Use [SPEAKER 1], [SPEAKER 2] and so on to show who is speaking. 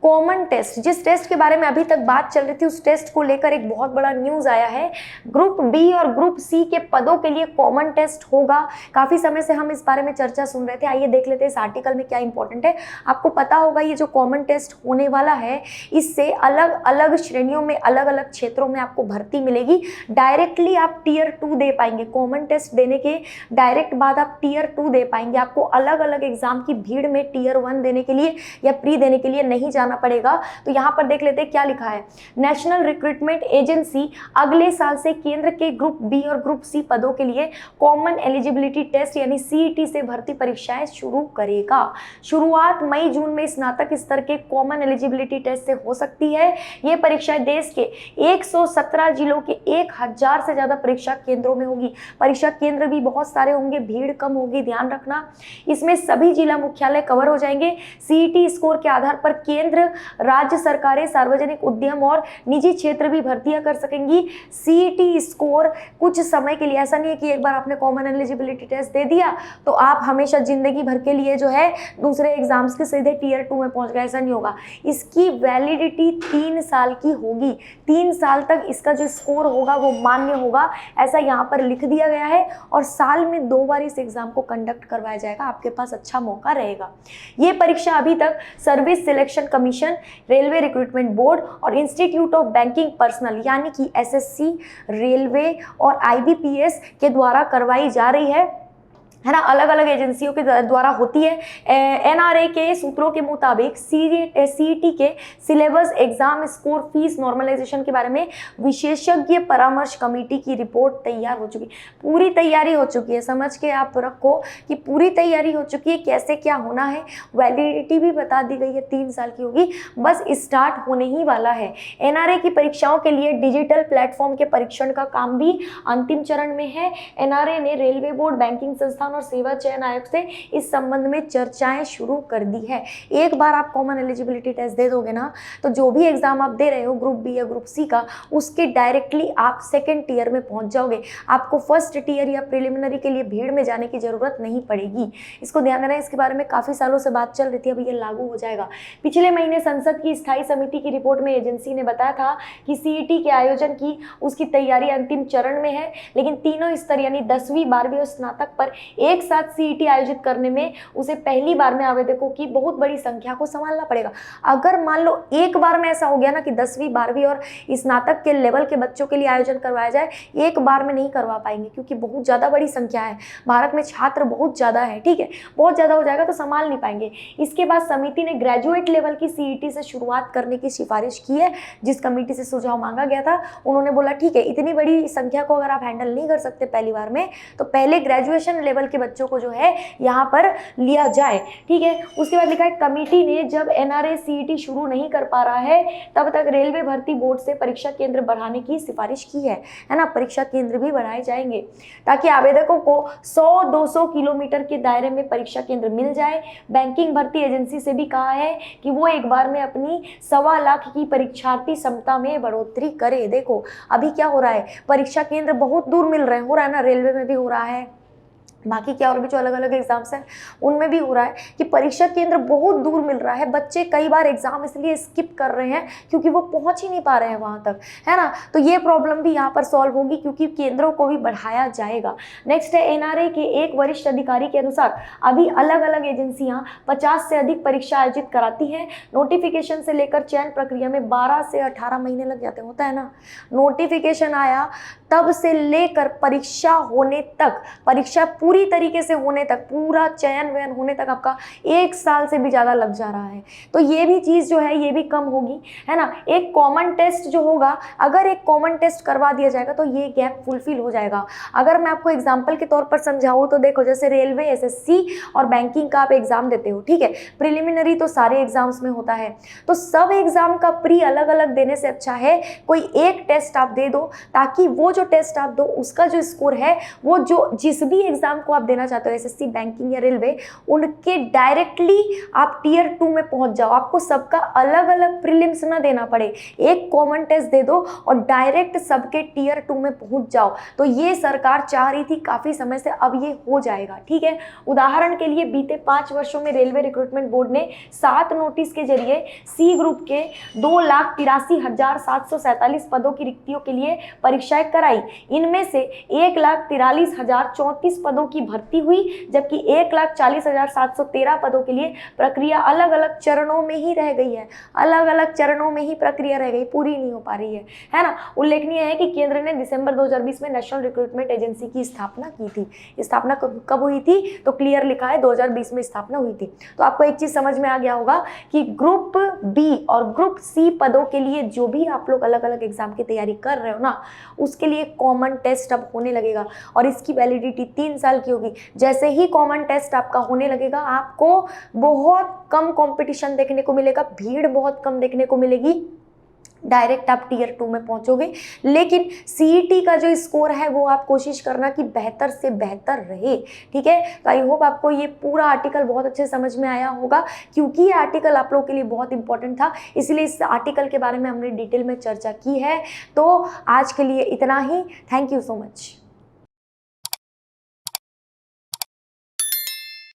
[SPEAKER 1] Common test, जिस test के बारे में अभी तक बात चल रही थी, उस टेस्ट को लेकर एक बहुत बड़ा न्यूज आया है। ग्रुप बी और ग्रुप सी के पदों के लिए कॉमन टेस्ट होगा। काफी समय से हम इस बारे में चर्चा सुन रहे थे। आइए देख लेते हैं इस आर्टिकल में क्या इंपॉर्टेंट है। आपको पता होगा ये जो कॉमन टेस्ट होने वाला है, इससे अलग अलग श्रेणियों में, अलग अलग क्षेत्रों में आपको भर्ती मिलेगी। डायरेक्टली आप टीयर 2 दे पाएंगे। कॉमन टेस्ट देने के डायरेक्ट बाद आप टीयर 2 दे पाएंगे। आपको अलग अलग एग्जाम की भीड़ में टीयर 1 देने के लिए या प्री देने के लिए नहीं जाना पड़ेगा। तो यहां पर देख लेते हैं क्या लिखा है। नेशनल रिक्रूटमेंट एजेंसी अगले साल से केंद्र के ग्रुप बी और ग्रुप सी पदों के लिए कॉमन एलिजिबिलिटी टेस्ट यानी सीईटी से भर्ती परीक्षाएं शुरू करेगा। शुरुआत मई जून में स्नातक स्तर के कॉमन एलिजिबिलिटी टेस्ट से हो सकती है। ये परीक्षाएं देश के 117 जिलों के 1000 से ज्यादा परीक्षा केंद्रों में होगी। परीक्षा केंद्र भी बहुत सारे होंगे, भीड़ कम होगी, ध्यान रखना। इसमें सभी जिला मुख्यालय कवर हो जाएंगे। सीईटी स्कोर के आधार पर केंद्र, राज्य सरकारें, सार्वजनिक उद्यम और निजी क्षेत्र भी भर्तियां कर सकेंगी। सीईटी स्कोर कुछ समय के लिए, ऐसा नहीं है कि एक बार आपने कॉमन एलिजिबिलिटी टेस्ट दे दिया तो आप हमेशा जिंदगी भर के लिए जो है दूसरे एग्जाम्स के सीधे टीयर 2 में पहुंच गए, ऐसा नहीं होगा। इसकी वैलिडिटी 3 साल की होगी। 3 साल तक इसका जो स्कोर होगा वो मान्य होगा, ऐसा यहाँ पर लिख दिया गया है। और साल में 2 बार इस एग्जाम को कंडक्ट करवाया जाएगा। आपके पास अच्छा मौका रहेगा। ये परीक्षा अभी तक service selection commission, railway recruitment board और इंस्टीट्यूट ऑफ बैंकिंग पर्सनल यानी कि एसएससी, रेलवे और आईबीपीएस के द्वारा करवाई जा रही है ना, अलग अलग एजेंसियों के द्वारा होती है। एनआरए के सूत्रों के मुताबिक सीईटी के syllabus, exam score, fees normalisation के बारे में विशेषज्ञ परामर्श कमेटी की रिपोर्ट तैयार हो चुकी है। पूरी तैयारी हो चुकी है, समझ के आप रखो कि पूरी तैयारी हो चुकी है। कैसे क्या होना है, वैलिडिटी भी बता दी गई है, 3 साल की होगी, बस स्टार्ट होने ही वाला है। एनआरए की परीक्षाओं के लिए डिजिटल प्लेटफॉर्म के परीक्षण का काम भी अंतिम चरण में है। एनआरए ने रेलवे बोर्ड, बैंकिंग संस्थान और सेवा चयन आयोग से इस संबंध में चर्चाएं शुरू कर दी है। एक बार आप कॉमन एलिजिबिलिटी टेस्ट दे दोगे ना, तो जो भी एग्जाम आप दे रहे हो ग्रुप बी या ग्रुप सी का, उसके डायरेक्टली आप सेकंड टीयर में पहुंच जाओगे। आपको फर्स्ट टीयर या प्रिलिमिनरी के लिए भीड़ में जाने की जरूरत नहीं पड़ेगी। इसको ध्यान देना, इसके बारे में काफी सालों से बात चल रही थी, अभी ये लागू हो जाएगा। पिछले महीने संसद की स्थायी समिति की रिपोर्ट में एजेंसी ने बताया था कि सीईटी के आयोजन की उसकी तैयारी अंतिम चरण में है, लेकिन तीनों स्तर यानी 10वीं, 12वीं और स्नातक पर एक साथ सीईटी आयोजित करने में उसे पहली बार में आवेदकों की बहुत बड़ी संख्या को संभालना पड़ेगा। अगर मान लो एक बार में ऐसा हो गया ना कि 10वीं, 12वीं और स्नातक के लेवल के बच्चों के लिए आयोजन करवाया जाए, एक बार में नहीं करवा पाएंगे क्योंकि बहुत ज़्यादा बड़ी संख्या है। भारत में छात्र बहुत ज़्यादा है, ठीक है, बहुत ज़्यादा हो जाएगा तो संभाल नहीं पाएंगे। इसके बाद समिति ने ग्रेजुएट लेवल की सीईटी से शुरुआत करने की सिफारिश की है। जिस कमेटी से सुझाव मांगा गया था, उन्होंने बोला ठीक है, इतनी बड़ी संख्या को अगर आप हैंडल नहीं कर सकते पहली बार में, तो पहले ग्रेजुएशन लेवल के बच्चों को जो है यहाँ पर लिया जाए, ठीक है। उसके बाद लिखा है, कमेटी ने जब एनआरए सीईटी शुरू नहीं कर पा रहा है तब तक रेलवे भर्ती बोर्ड से परीक्षा केंद्र बढ़ाने की सिफारिश की है ना। परीक्षा केंद्र भी बढ़ाए जाएंगे ताकि आवेदकों को 100-200 किलोमीटर के दायरे में परीक्षा केंद्र मिल जाए। बैंकिंग भर्ती एजेंसी से भी कहा है कि वो एक बार में अपनी 1.25 लाख की परीक्षार्थी क्षमता में बढ़ोतरी करे। देखो अभी क्या हो रहा है, परीक्षा केंद्र बहुत दूर मिल रहे हैं, हो रहा है ना, रेलवे में भी हो रहा है, बाकी क्या और भी जो अलग अलग एग्जाम्स हैं उनमें भी हो रहा है कि परीक्षा केंद्र बहुत दूर मिल रहा है। बच्चे कई बार एग्जाम इसलिए स्किप कर रहे हैं क्योंकि वो पहुंच ही नहीं पा रहे हैं वहां तक, है ना। तो ये प्रॉब्लम भी यहाँ पर सॉल्व होगी क्योंकि केंद्रों को भी बढ़ाया जाएगा। नेक्स्ट है, एनआरए के एक वरिष्ठ अधिकारी के अनुसार अभी अलग अलग एजेंसियां 50 से अधिक परीक्षा आयोजित कराती हैं। नोटिफिकेशन से लेकर चयन प्रक्रिया में 12 से 18 महीने लग जाते हैं, होता है ना। नोटिफिकेशन आया तब से लेकर परीक्षा होने तक, परीक्षा पूरी तरीके से होने तक, पूरा चयन वयन होने तक आपका 1 साल से भी ज़्यादा लग जा रहा है। तो ये भी चीज़ जो है ये भी कम होगी, है ना। एक कॉमन टेस्ट जो होगा, अगर एक कॉमन टेस्ट करवा दिया जाएगा तो ये गैप फुलफिल हो जाएगा। अगर मैं आपको एग्जाम्पल के तौर पर समझाऊँ तो देखो, जैसे रेलवे, एसएससी और बैंकिंग का आप एग्जाम देते हो, ठीक है, प्रिलिमिनरी तो सारे एग्जाम्स में होता है, तो सब एग्जाम का प्री अलग अलग देने से अच्छा है कोई एक टेस्ट आप दे दो ताकि वो जो टेस्ट आप दो उसका जो स्कोर है वो जो जिस भी एग्जाम को आप देना चाहते हो, एसएससी, बैंकिंग या रेलवे, उनके डायरेक्टली आप टियर 2 में पहुंच जाओ। आपको सबका अलग अलग प्रीलिम्स ना देना पड़े, एक कॉमन टेस्ट दे दो और डायरेक्ट सबके टियर 2 में पहुंच जाओ। तो ये सरकार चाह रही थी काफी समय से, अब ये हो जाएगा। ठीक है, उदाहरण के लिए बीते 5 वर्षों में रेलवे रिक्रूटमेंट बोर्ड ने 7 नोटिस के जरिए सी ग्रुप के 2,83,747 पदों की रिक्तियों के लिए परीक्षाएं कराई। इनमें से 1,43,034 पदों की भर्ती हुई, जबकि 1,40,713 पदों के लिए प्रक्रिया अलग अलग चरणों में ही रह गई है। अलग अलग चरणों में ही प्रक्रिया रह गई, पूरी नहीं हो पा रही है ना। उल्लेखनीय है कि केंद्र ने दिसंबर 2020 में नेशनल रिक्रूटमेंट एजेंसी की स्थापना की थी। स्थापना कब हुई थी तो क्लियर लिखा है 2020 में स्थापना हुई थी। तो आपको एक चीज समझ में आ गया होगा कि ग्रुप बी और ग्रुप सी पदों के लिए जो भी आप लोग अलग अलग एग्जाम की तैयारी कर रहे हो ना, उसके लिए कॉमन टेस्ट अब होने लगेगा और इसकी वैलिडिटी 3 साल की होगी। जैसे ही कॉमन टेस्ट आपका होने लगेगा, आपको बहुत कम कंपटीशन देखने को मिलेगा, भीड़ बहुत कम देखने को मिलेगी, डायरेक्ट आप टियर 2 में पहुंचोगे। लेकिन सीईटी का जो स्कोर है वो आप कोशिश करना कि बेहतर से बेहतर रहे। ठीक है, तो आई होप आपको ये पूरा आर्टिकल बहुत अच्छे समझ में आया होगा, क्योंकि ये आर्टिकल आप लोगों के लिए बहुत इंपॉर्टेंट था, इसलिए इस आर्टिकल के बारे में हमने डिटेल में चर्चा की है। तो आज के लिए इतना ही। Thank you so much.